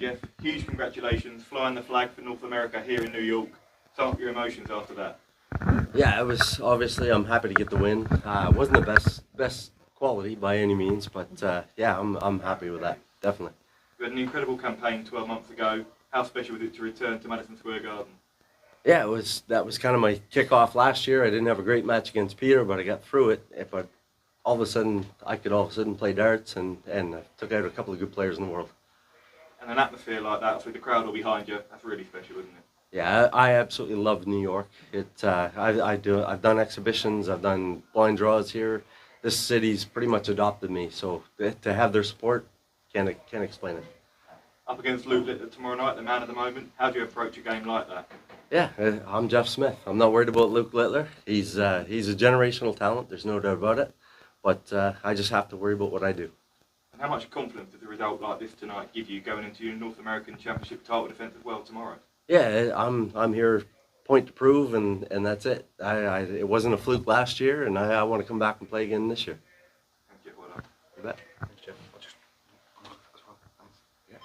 Jeff, huge congratulations, flying the flag for North America here in New York. Sum up your emotions after that. Yeah, it was obviously. I'm happy to get the win. It wasn't the best quality by any means, but yeah, I'm happy with that. Definitely. You had an incredible campaign 12 months ago. How special was it to return to Madison Square Garden? Yeah, it was. That was kind of my kickoff last year. I didn't have a great match against Peter, but I got through it. But all of a sudden, I could all of a sudden play darts, and I took out a couple of good players in the world. And an atmosphere like that, with the crowd all behind you, that's really special, isn't it? Yeah, I absolutely love New York. I've done exhibitions, I've done blind draws here. This city's pretty much adopted me, so to have their support, can't explain it. Up against Luke Littler tomorrow night, the man of the moment. How do you approach a game like that? Yeah, I'm Jeff Smith. I'm not worried about Luke Littler. He's a generational talent. There's no doubt about it. But I just have to worry about what I do. And how much confidence does a result like this tonight give you going into your North American Championship title defence as well tomorrow? Yeah, I'm here, point to prove, and that's it. It wasn't a fluke last year, and I want to come back and play again this year. Thank you. Well done. You bet. Thanks, Jeff. I'll just as well. Thanks. Yeah.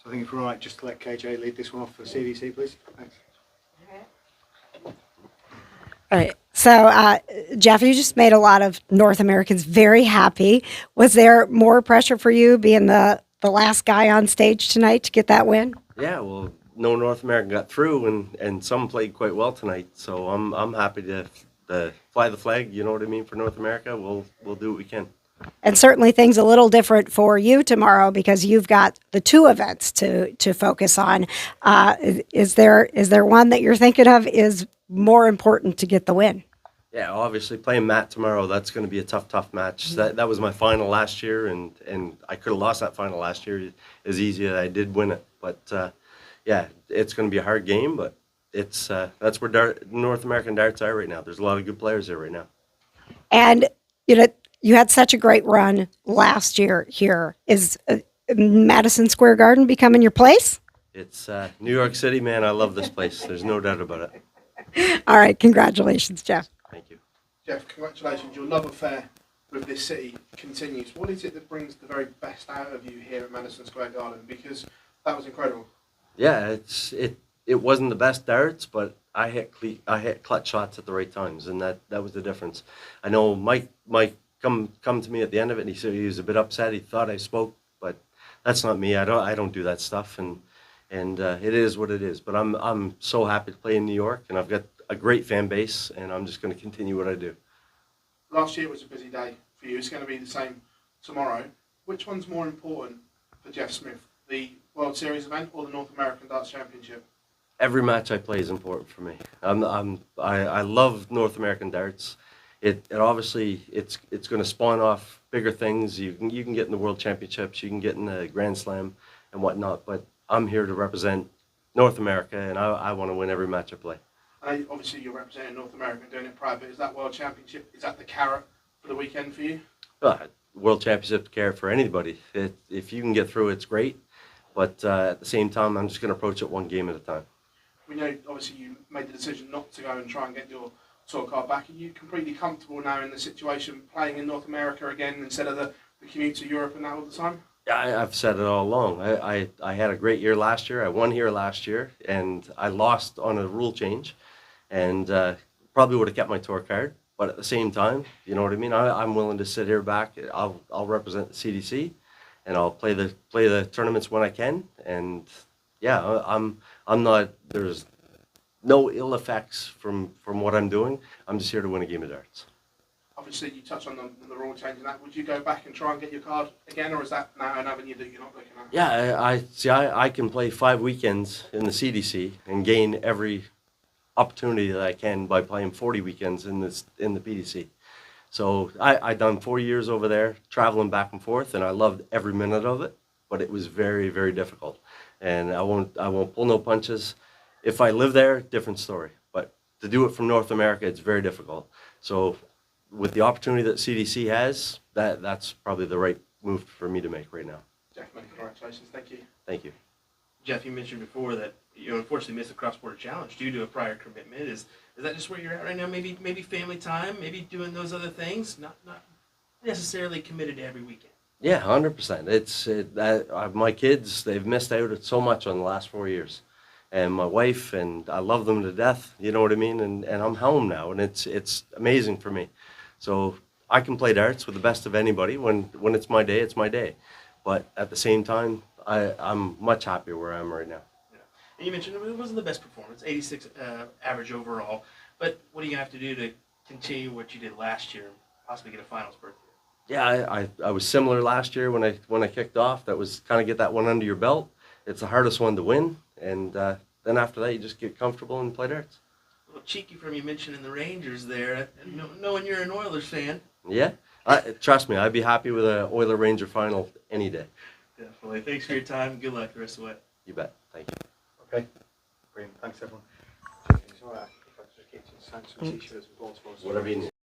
So I think if we're all right, just to let KJ lead this one off for CDC, please. Thanks. All right. So, Jeff, you just made a lot of North Americans very happy. Was there more pressure for you being the last guy on stage tonight to get that win? Yeah, well, no North American got through, and some played quite well tonight. So I'm happy to fly the flag. You know what I mean, for North America. We'll do what we can. And certainly things a little different for you tomorrow because you've got the two events to focus on. Is there one that you're thinking of is more important to get the win? Yeah, obviously playing Matt tomorrow, that's going to be a tough match. That was my final last year, and I could have lost that final last year as easy as I did win it. But yeah, it's going to be a hard game, but it's that's where North American darts are right now. There's a lot of good players there right now. And you had such a great run last year here. Is Madison Square Garden becoming your place? It's New York City, man. I love this place. There's no doubt about it. All right, congratulations, Jeff. Thank you. Jeff, congratulations. Your love affair with this city continues. What is it that brings the very best out of you here at Madison Square Garden? Because that was incredible. Yeah, it wasn't the best darts, but I hit clutch shots at the right times, and that was the difference. I know Mike come to me at the end of it, and he said he was a bit upset. He thought I spoke, but that's not me. I don't do that stuff, and it is what it is. But I'm so happy to play in New York, and I've got a great fan base, and I'm just going to continue what I do. Last year was a busy day for you. It's going to be the same tomorrow. Which one's more important for Jeff Smith, the World Series event or the North American Darts Championship? Every match I play is important for me. I love North American darts. It obviously it's going to spawn off bigger things. You can get in the World Championships, you can get in the Grand Slam and whatnot. But I'm here to represent North America, and I want to win every match I play. And obviously you're representing North America and doing it private. Is that World Championship? Is that the carrot for the weekend for you? World Championship carrot for anybody. If you can get through, it's great. But at the same time, I'm just going to approach it one game at a time. We know, obviously, you made the decision not to go and try and get your tour card back. Are you completely comfortable now in the situation playing in North America again instead of the commute to Europe and that all the time? Yeah, I've said it all along. I had a great year last year. I won here last year, and I lost on a rule change, and probably would have kept my tour card. But at the same time, you know what I mean. I'm willing to sit here back. I'll represent the CDC, and I'll play the tournaments when I can. And yeah, I'm not. There's no ill effects from what I'm doing. I'm just here to win a game of darts. Obviously, you touched on the rule change and that. Would you go back and try and get your card again, or is that now an avenue that you're not looking at? Yeah, I can play 5 weekends in the CDC and gain every opportunity that I can by playing 40 weekends in the PDC. So I done 4 years over there, traveling back and forth, and I loved every minute of it. But it was very, very difficult, and I won't pull no punches. If I live there, different story. But to do it from North America, it's very difficult. So with the opportunity that CDC has, that's probably the right move for me to make right now. Jeff, many congratulations. Thank you. Thank you. Jeff, you mentioned before that you unfortunately missed a cross-border challenge due to a prior commitment. Is that just where you're at right now? Maybe family time, maybe doing those other things, not necessarily committed to every weekend. Yeah, 100%. My kids, they've missed out at so much on the last 4 years, and my wife, and I love them to death. You know what I mean? And I'm home now, and it's amazing for me. So I can play darts with the best of anybody. When it's my day, it's my day. But at the same time, I'm much happier where I am right now. Yeah. And you mentioned it wasn't the best performance, 86 average overall. But what are you gonna have to do to continue what you did last year, and possibly get a finals berth? Yeah, I was similar last year when I kicked off. That was kind of get that one under your belt. It's the hardest one to win, and then after that, you just get comfortable and play darts. A little cheeky from you mentioning the Rangers there, and knowing you're an Oilers fan. Yeah, trust me, I'd be happy with an Oiler Ranger final any day. Definitely. Thanks for your time. Good luck the rest of the way. You bet. Thank you. Okay, brilliant. Thanks everyone. It's all right. If I just get some t-shirts and balls for us. Whatever you need.